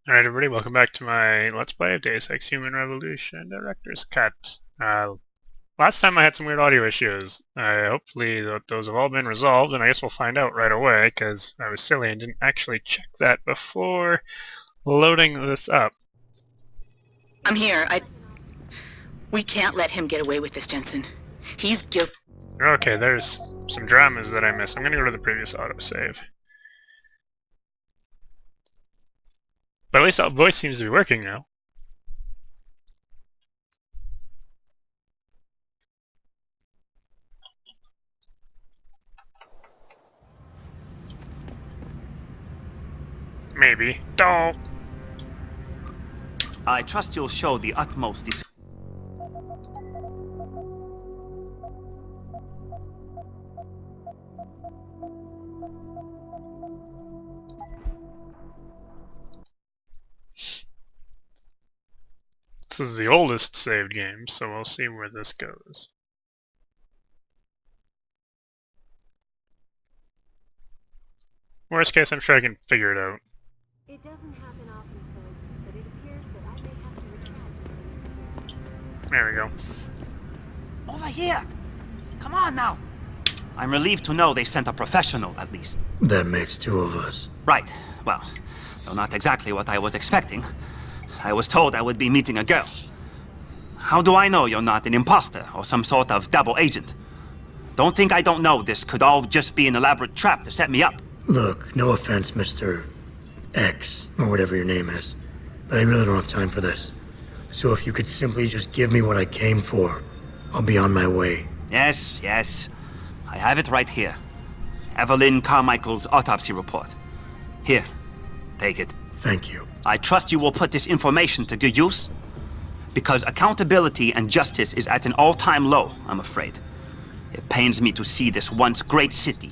Alright everybody, welcome back to my Let's Play of Deus Ex Human Revolution Director's Cut. Last time I had some weird audio issues. Hopefully those have all been resolved, and I guess we'll find out right away, because I was silly and didn't actually check that before loading this up. I'm here. We can't let him get away with this, Jensen. He's guilty. Okay, there's some dramas that I missed. I'm gonna go to the previous autosave. But at least that voice seems to be working now. Maybe. Don't! I trust you'll show the utmost This is the oldest saved game, so we'll see where this goes. Worst case, I'm sure I can figure it out. It doesn't happen often, folks, but it appears that I may have to recount. There we go. Over here! Come on now! I'm relieved to know they sent a professional, at least. That makes two of us. Right. Well, though not exactly what I was expecting. I was told I would be meeting a girl. How do I know you're not an imposter or some sort of double agent? Don't think I don't know this could all just be an elaborate trap to set me up. Look, no offense, Mr. X, or whatever your name is, but I really don't have time for this. So if you could simply just give me what I came for, I'll be on my way. Yes, yes. I have it right here. Evelyn Carmichael's autopsy report. Here, take it. Thank you. I trust you will put this information to good use, because accountability and justice is at an all-time low, I'm afraid. It pains me to see this once great city,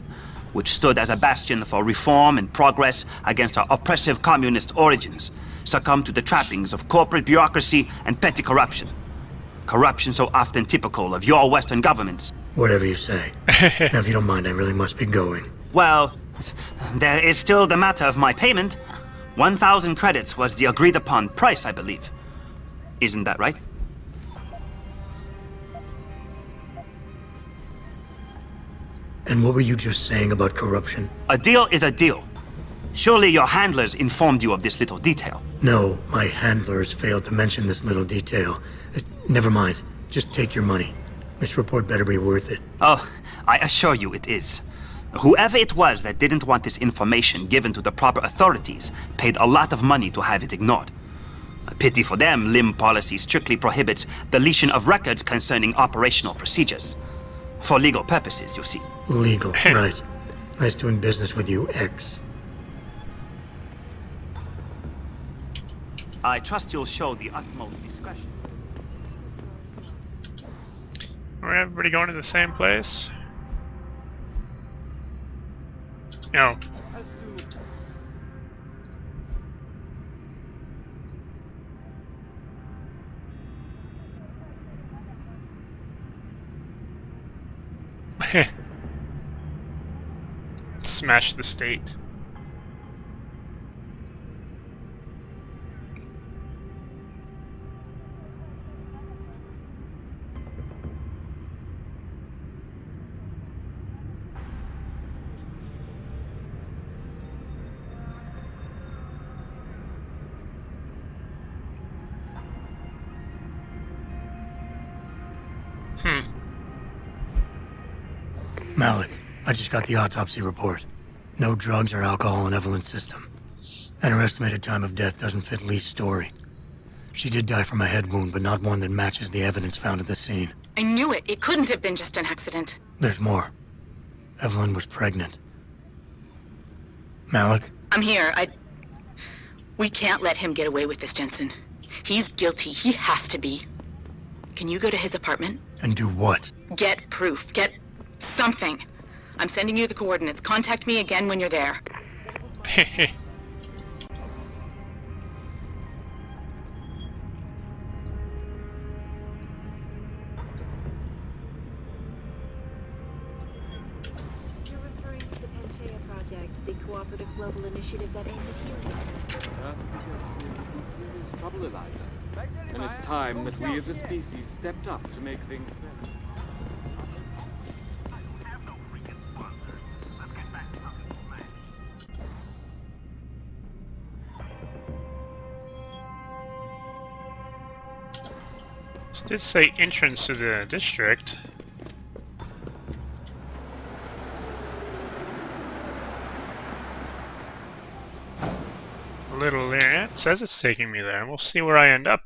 which stood as a bastion for reform and progress against our oppressive communist origins, succumb to the trappings of corporate bureaucracy and petty corruption. Corruption so often typical of your Western governments. Whatever you say. Now, if you don't mind, I really must be going. Well, there is still the matter of my payment. 1,000 credits was the agreed-upon price, I believe. Isn't that right? And what were you just saying about corruption? A deal is a deal. Surely your handlers informed you of this little detail. No, my handlers failed to mention this little detail. Never mind. Just take your money. This report better be worth it. Oh, I assure you it is. Whoever it was that didn't want this information given to the proper authorities paid a lot of money to have it ignored. A pity for them, LIM policy strictly prohibits deletion of records concerning operational procedures. For legal purposes, you see. Legal, right. Nice doing business with you, X. I trust you'll show the utmost discretion. Are everybody going to the same place? No. Smash the state. Malik, I just got the autopsy report. No drugs or alcohol in Evelyn's system. And her estimated time of death doesn't fit Lee's story. She did die from a head wound, but not one that matches the evidence found at the scene. I knew it. It couldn't have been just an accident. There's more. Evelyn was pregnant. Malik? I'm here. We can't let him get away with this, Jensen. He's guilty. He has to be. Can you go to his apartment? And do what? Get proof. Get something. I'm sending you the coordinates. Contact me again when you're there. You're referring to the Panchaea Project, the cooperative global initiative that aims at healing. trouble, Eliza. And it's time that we as a species stepped up to make things better. This did say entrance to the district. A little there. It says it's taking me there. We'll see where I end up.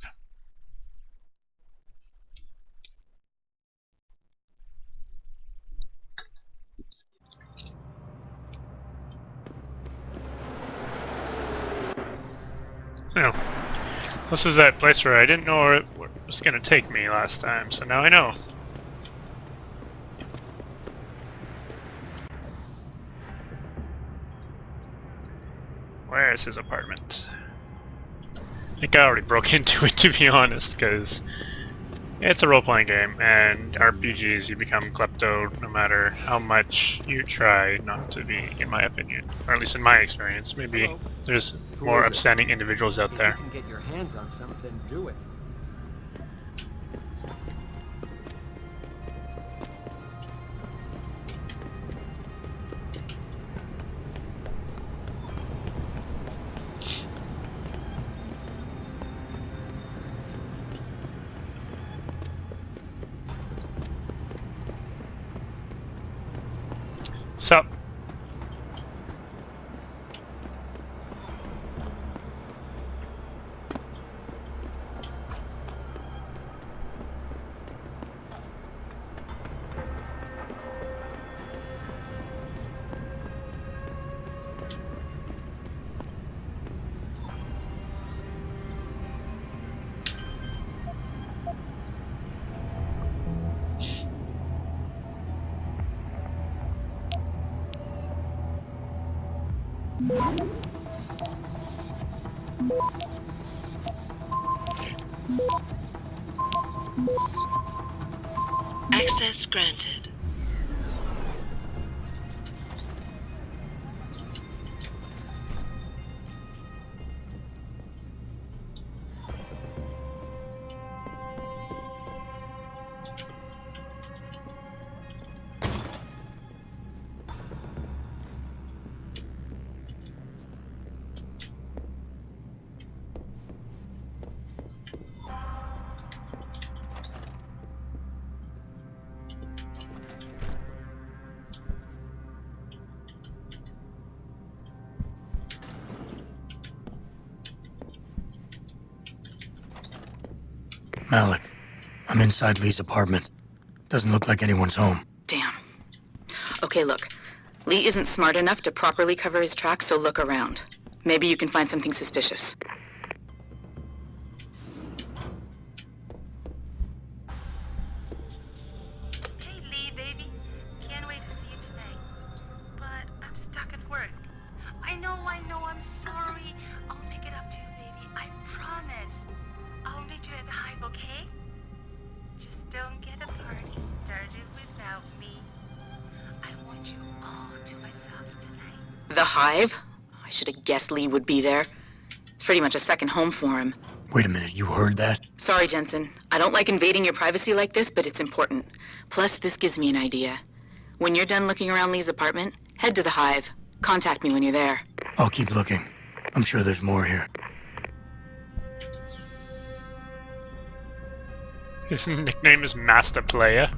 Oh. This is that place where I didn't know where it was going to take me last time, so now I know. Where's his apartment? I think I already broke into it, to be honest, because it's a role-playing game, and RPGs, you become klepto no matter how much you try not to be, in my opinion. Or at least in my experience. Maybe Hello. there's Who more is it? upstanding individuals out If there. you can get your hands on something, do it. Sup? Access granted. Malik, I'm inside Lee's apartment. Doesn't look like anyone's home. Damn. Okay, look. Lee isn't smart enough to properly cover his tracks, so look around. Maybe you can find something suspicious. Hey, Lee, baby. Can't wait to see you tonight. But I'm stuck at work. I know, I'm sorry. I'll pick it up to you, baby. I promise. I'll meet you at the Hive, okay? Just don't get a party started without me. I want you all to myself tonight. The Hive? I should have guessed Lee would be there. It's pretty much a second home for him. Wait a minute, you heard that? Sorry, Jensen. I don't like invading your privacy like this, but it's important. Plus, this gives me an idea. When you're done looking around Lee's apartment, head to the Hive. Contact me when you're there. I'll keep looking. I'm sure there's more here. His nickname is Master Player.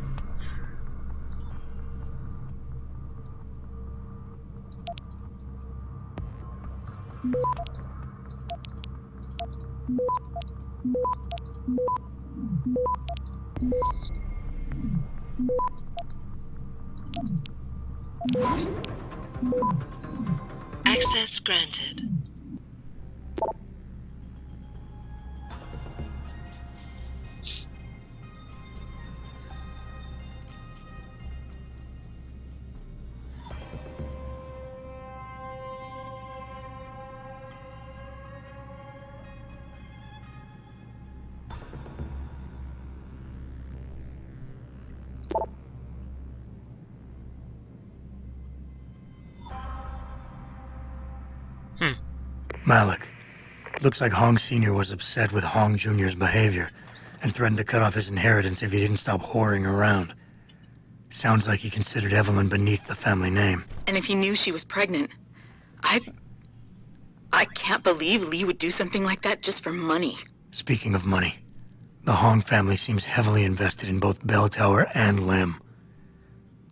Access granted. Malik, It looks like Hong Sr. was upset with Hong Jr.'s behavior and threatened to cut off his inheritance if he didn't stop whoring around. Sounds like he considered Evelyn beneath the family name. And if he knew she was pregnant, I can't believe Lee would do something like that just for money. Speaking of money, the Hong family seems heavily invested in both Bell Tower and Lim.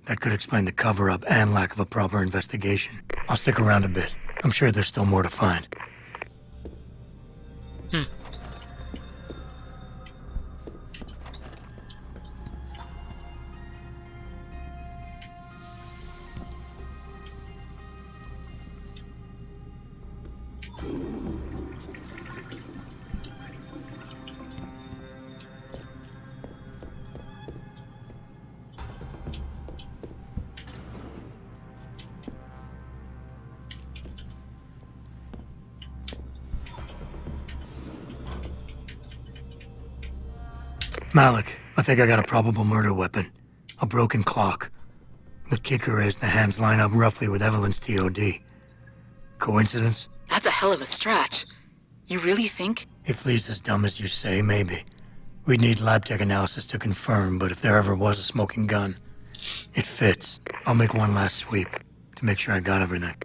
That could explain the cover-up and lack of a proper investigation. I'll stick around a bit. I'm sure there's still more to find. Malik, I think I got a probable murder weapon. A broken clock. The kicker is the hands line up roughly with Evelyn's TOD. Coincidence? That's a hell of a stretch. You really think? If Lee's as dumb as you say, maybe. We'd need lab tech analysis to confirm, but if there ever was a smoking gun, it fits. I'll make one last sweep to make sure I got everything.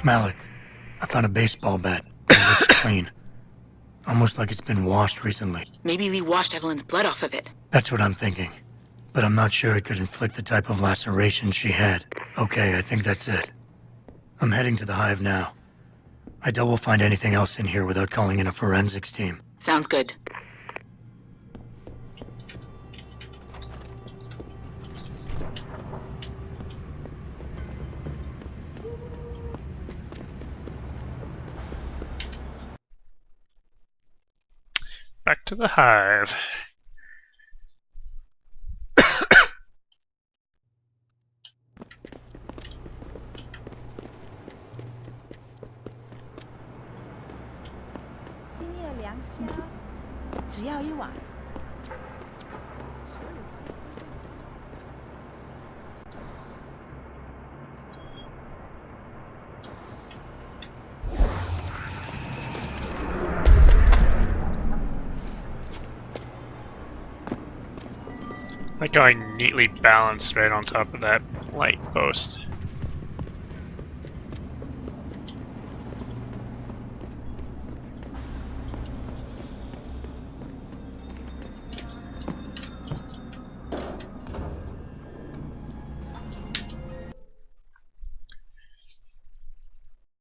Malik, I found a baseball bat. It looks clean. Almost like it's been washed recently. Maybe Lee washed Evelyn's blood off of it. That's what I'm thinking. But I'm not sure it could inflict the type of laceration she had. Okay, I think that's it. I'm heading to the hive now. I doubt we'll find anything else in here without calling in a forensics team. Sounds good. Back to the hive. Like going neatly balanced right on top of that light post.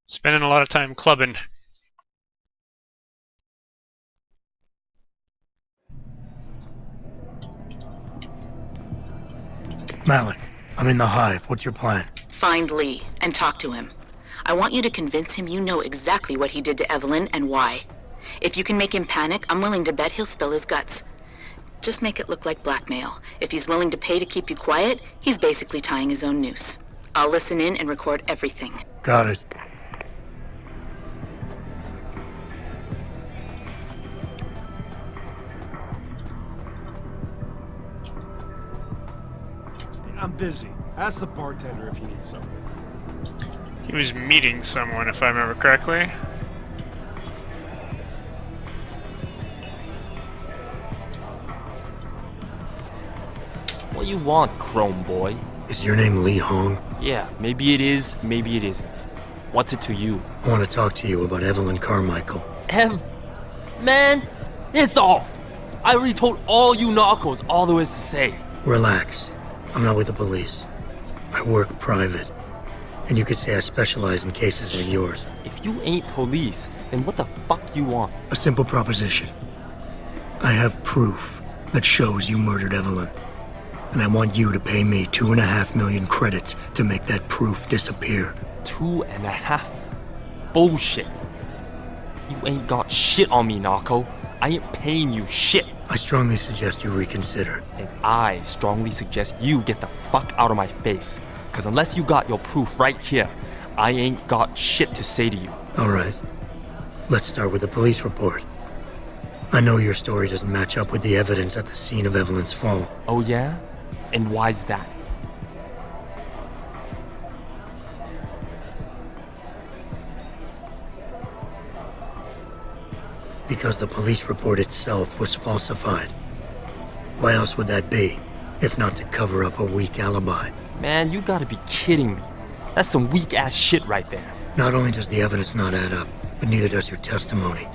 Spending a lot of time clubbing. Malik, I'm in the hive. What's your plan? Find Lee and talk to him. I want you to convince him you know exactly what he did to Evelyn and why. If you can make him panic, I'm willing to bet he'll spill his guts. Just make it look like blackmail. If he's willing to pay to keep you quiet, he's basically tying his own noose. I'll listen in and record everything. Got it. I'm busy. Ask the bartender if he needs something. He was meeting someone, if I remember correctly. What you want, Chrome Boy? Is your name Lee Hong? Yeah, maybe it is, maybe it isn't. What's it to you? I want to talk to you about Evelyn Carmichael. Man, it's off! I already told all you narcos all there is to say. Relax. I'm not with the police. I work private. And you could say I specialize in cases like yours. If you ain't police, then what the fuck you want? A simple proposition. I have proof that shows you murdered Evelyn. and I want you to pay me 2.5 million credits to make that proof disappear. 2.5? Bullshit. You ain't got shit on me, Narco. I ain't paying you shit. I strongly suggest you reconsider. And I strongly suggest you get the fuck out of my face. Cause unless you got your proof right here, I ain't got shit to say to you. Alright. Let's start with the police report. I know your story doesn't match up with the evidence at the scene of Evelyn's fall. Oh yeah? And why's that? Because the police report itself was falsified. Why else would that be, if not to cover up a weak alibi? Man, you gotta be kidding me. That's some weak-ass shit right there. Not only does the evidence not add up, but neither does your testimony.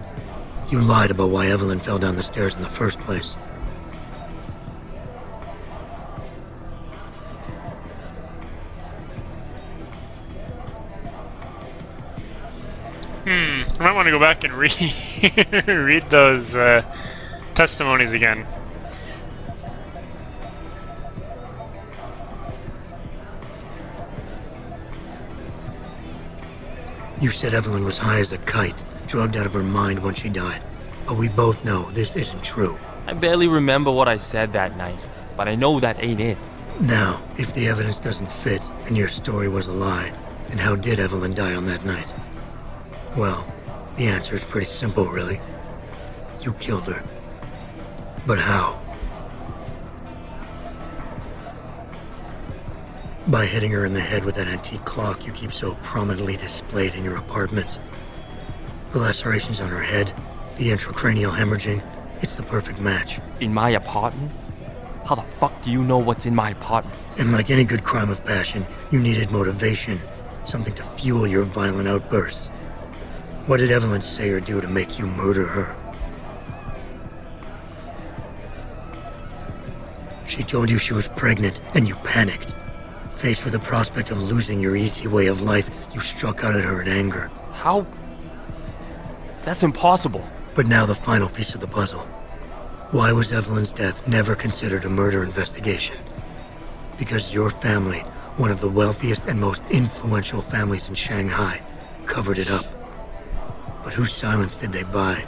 You lied about why Evelyn fell down the stairs in the first place. I might want to go back and read those testimonies again. You said Evelyn was high as a kite, drugged out of her mind when she died. But we both know this isn't true. I barely remember what I said that night, but I know that ain't it. Now, if the evidence doesn't fit and your story was a lie, then how did Evelyn die on that night? Well, the answer is pretty simple, really. You killed her. But how? By hitting her in the head with that antique clock you keep so prominently displayed in your apartment. The lacerations on her head, the intracranial hemorrhaging, it's the perfect match. In my apartment? How the fuck do you know what's in my apartment? And like any good crime of passion, you needed motivation, something to fuel your violent outbursts. What did Evelyn say or do to make you murder her? She told you she was pregnant, and you panicked. Faced with the prospect of losing your easy way of life, you struck out at her in anger. How? That's impossible. But now the final piece of the puzzle. Why was Evelyn's death never considered a murder investigation? Because your family, one of the wealthiest and most influential families in Shanghai, covered it up. But whose silence did they buy?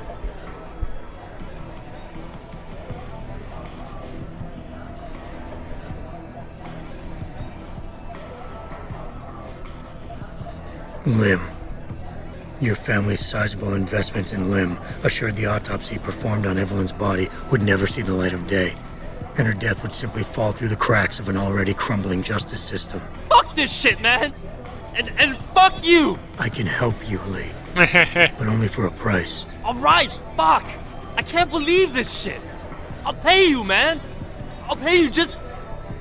Lim. Your family's sizable investments in Lim assured the autopsy performed on Evelyn's body would never see the light of day, and her death would simply fall through the cracks of an already crumbling justice system. Fuck this shit, man! And fuck you! I can help you, Lee. But only for a price. Alright, fuck! I can't believe this shit! I'll pay you, man! I'll pay you, just...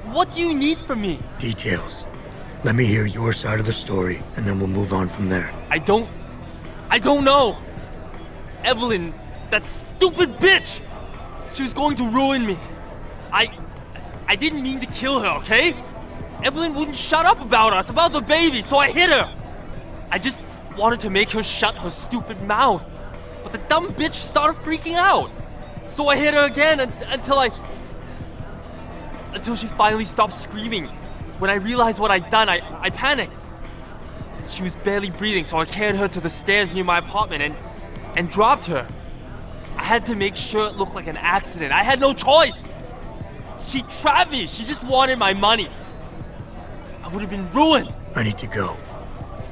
What do you need from me? Details. Let me hear your side of the story, and then we'll move on from there. I don't know! Evelyn, that stupid bitch! She was going to ruin me. I didn't mean to kill her, okay? Evelyn wouldn't shut up about us, about the baby, so I hit her! I just wanted to make her shut her stupid mouth. But the dumb bitch started freaking out. So I hit her again until she finally stopped screaming. When I realized what I'd done, I panicked. She was barely breathing, so I carried her to the stairs near my apartment and dropped her. I had to make sure it looked like an accident. I had no choice. She trapped me. She just wanted my money. I would have been ruined. I need to go.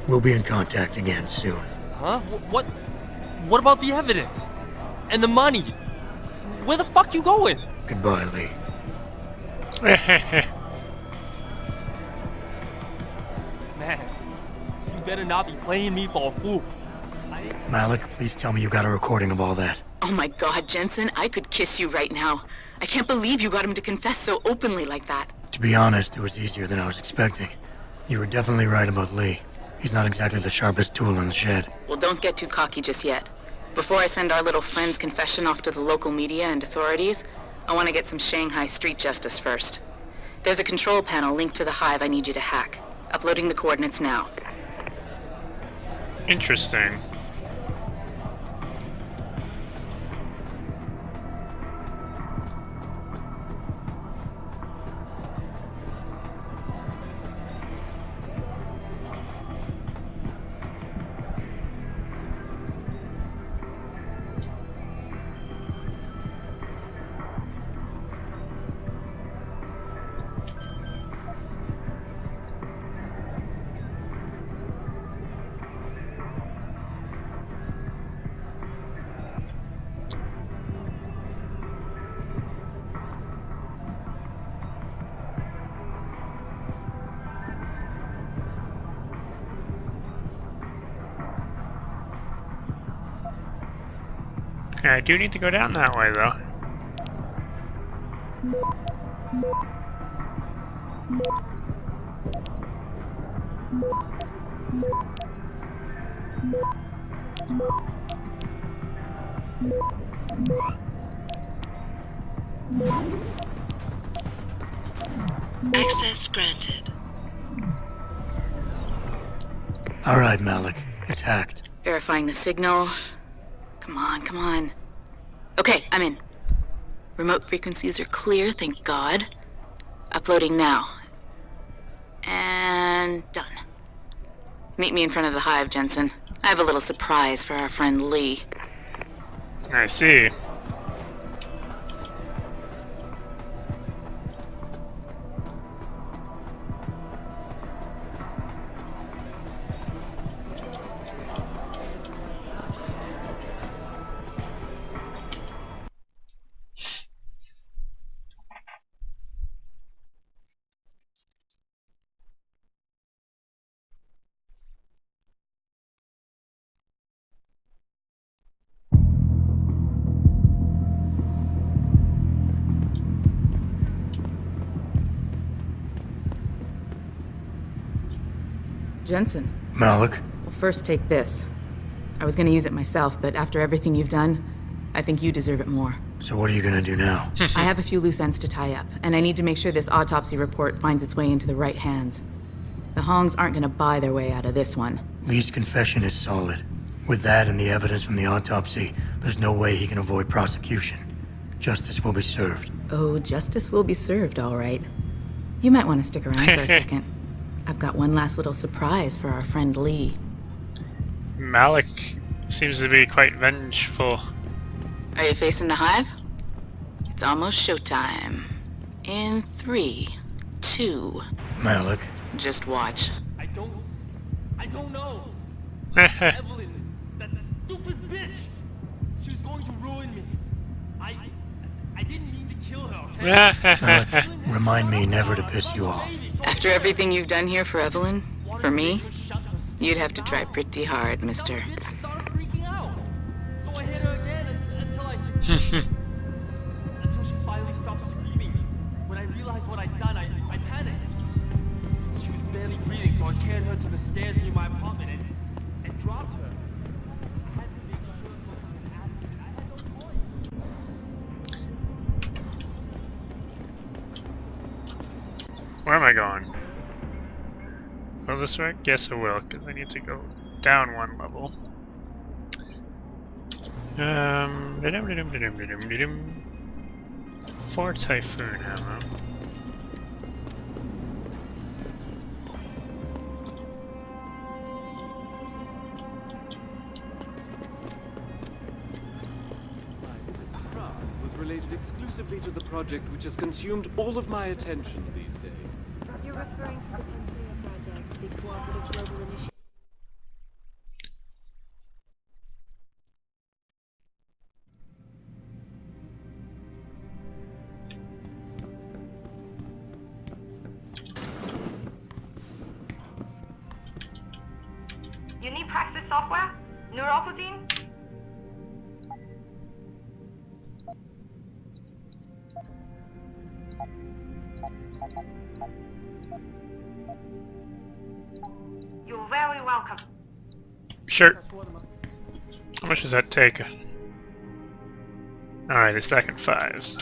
We'll be in contact again soon. Huh? What about the evidence? And the money? Where the fuck you going? Goodbye, Lee. Man, you better not be playing me for a fool. Malik, please tell me you got a recording of all that. Oh my God, Jensen, I could kiss you right now. I can't believe you got him to confess so openly like that. To be honest, it was easier than I was expecting. You were definitely right about Lee. He's not exactly the sharpest tool in the shed. Well, don't get too cocky just yet. Before I send our little friend's confession off to the local media and authorities, I want to get some Shanghai street justice first. There's a control panel linked to the hive I need you to hack. Uploading the coordinates now. Interesting. Yeah, I do need to go down that way, though. Access granted. All right, Malik. It's hacked. Verifying the signal. Come on, come on. Okay, I'm in. Remote frequencies are clear, thank God. Uploading now. And done. Meet me in front of the hive, Jensen. I have a little surprise for our friend Lee. I see. Jensen. Malik? Well, first take this. I was gonna use it myself, but after everything you've done, I think you deserve it more. So what are you gonna do now? I have a few loose ends to tie up, and I need to make sure this autopsy report finds its way into the right hands. The Hongs aren't gonna buy their way out of this one. Lee's confession is solid. With that and the evidence from the autopsy, there's no way he can avoid prosecution. Justice will be served. Oh, justice will be served, all right. You might want to stick around for a second. I've got one last little surprise for our friend Lee. Malik seems to be quite vengeful. Are you facing the hive? It's almost showtime. In 3, 2... Malik? Just watch. I don't know. Evelyn, that stupid bitch. She was going to ruin me. I didn't mean to kill her, okay? Malik, remind me never to piss you off. After everything you've done here for Evelyn, for me, you'd have to try pretty hard, mister. That bitch started freaking out. So I hit her again until she finally stopped screaming. When I realized what I'd done, I panicked. She was barely breathing, so I carried her to the stairs near my apartment and dropped her. I had to make sure it wasn't an accident. I had no choice. Where am I going? Go this way? Guess I will, because I need to go down one level. Four Typhoon ammo. Was related exclusively to the project which has consumed all of my attention these days. You're referring to the Pantrea project, the cooperative global initiative. You need Praxis software? Neuroprotein? You're very welcome. Sure. How much does that take? Alright, the second fives.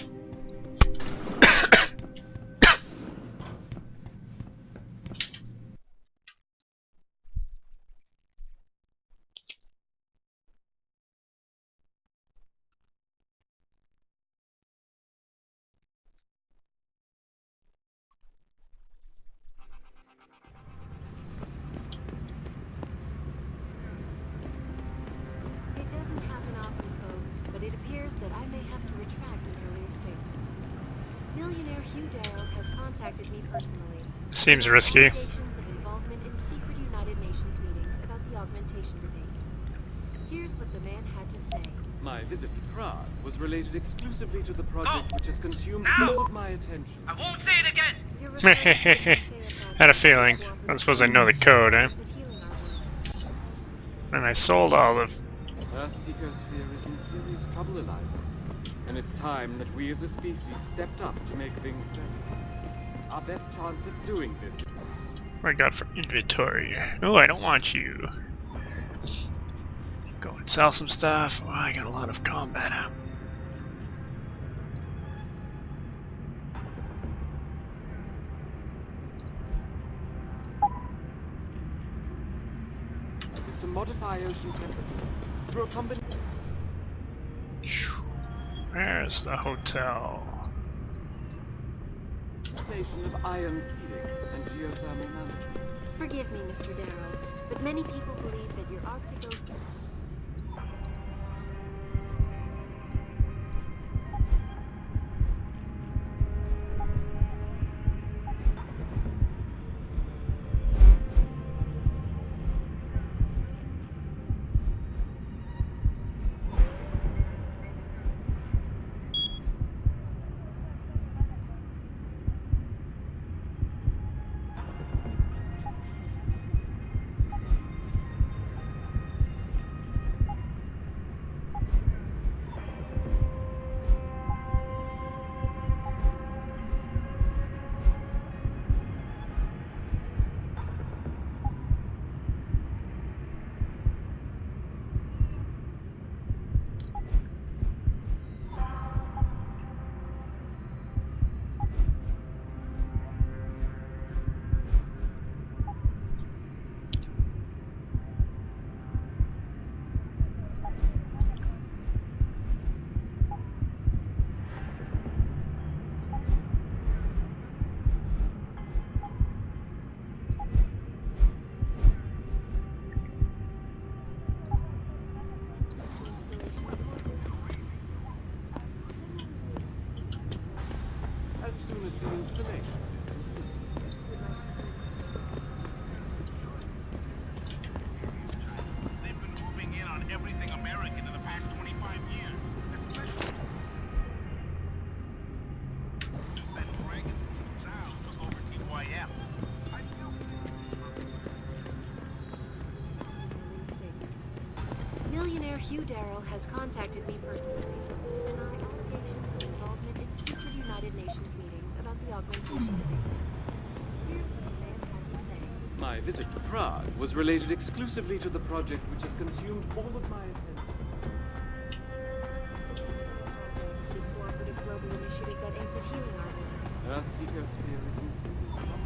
It doesn't happen often, folks, but it appears that I may have to retract an earlier statement. Millionaire Hugh Darrow has contacted me personally. Seems risky. Allegations of involvement in secret United Nations meetings about the augmentation debate. Here's what the man had to say. My visit to Prague was related exclusively to the project which has consumed all of my attention. I won't say it again. You're referring to the Pantrea project, Had a feeling. I suppose I know the code, eh? of healing our world. And I sold all of Earthseeker sphere is in serious trouble, Eliza. And it's time that we as a species stepped up to make things better. Our best chance of doing this. What I got for inventory? Oh, I don't want you. Go and sell some stuff. Oh, I got a lot of combat ammo. Is to modify ocean temperature through a combination. Where's the hotel? Of ion seeding and geothermal management. Forgive me, Mr. Darrow, but many people believe that your Arctic ocean... As soon as the installation. They've been moving in on everything American in the past 25 years. Especially Ben Reagan, Sal took over TYM. I feel Millionaire Hugh Darrow has contacted me personally to deny allegations of involvement in secret United Nations meetings about the augmentation debate. Here's what the man had to say. My visit to Prague was related exclusively to the project which has consumed all of my attention. The cooperative global initiative that aims at healing our business. Earthseeker sphere is in serious trouble.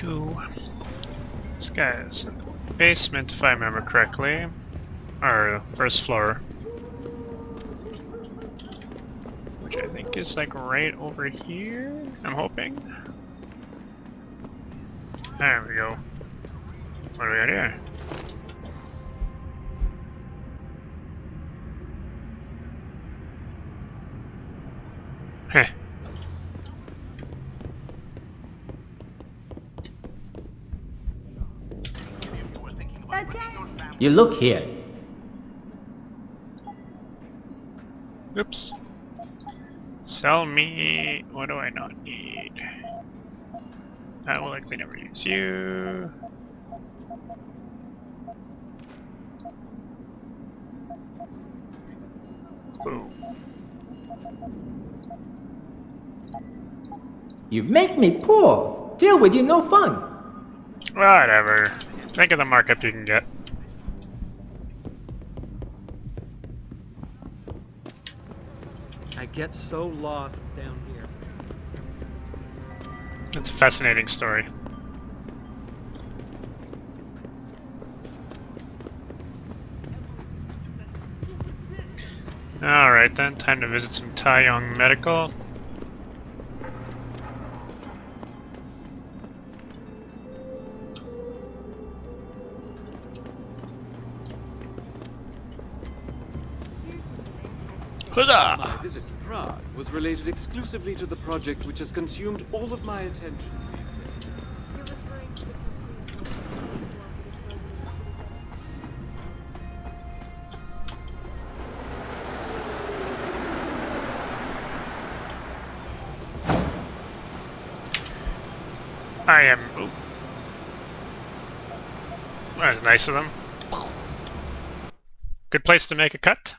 Oh, this guy's in the basement, if I remember correctly, or first floor, which I think is like right over here. I'm hoping. There we go. What do we got here? Heh. You look here. Oops. Sell me. What do I not need? I will likely never use you. Boom. You make me poor. Deal with you no fun. Whatever. Think of the markup you can get. I get so lost down here. It's a fascinating story. Alright then, time to visit some Taeyong Medical. Huzzah! My visit to Prague was related exclusively to the project which has consumed all of my attention these days. You're referring to the complete cooperative global initiative. I am... Ooh. That was nice of them. Good place to make a cut.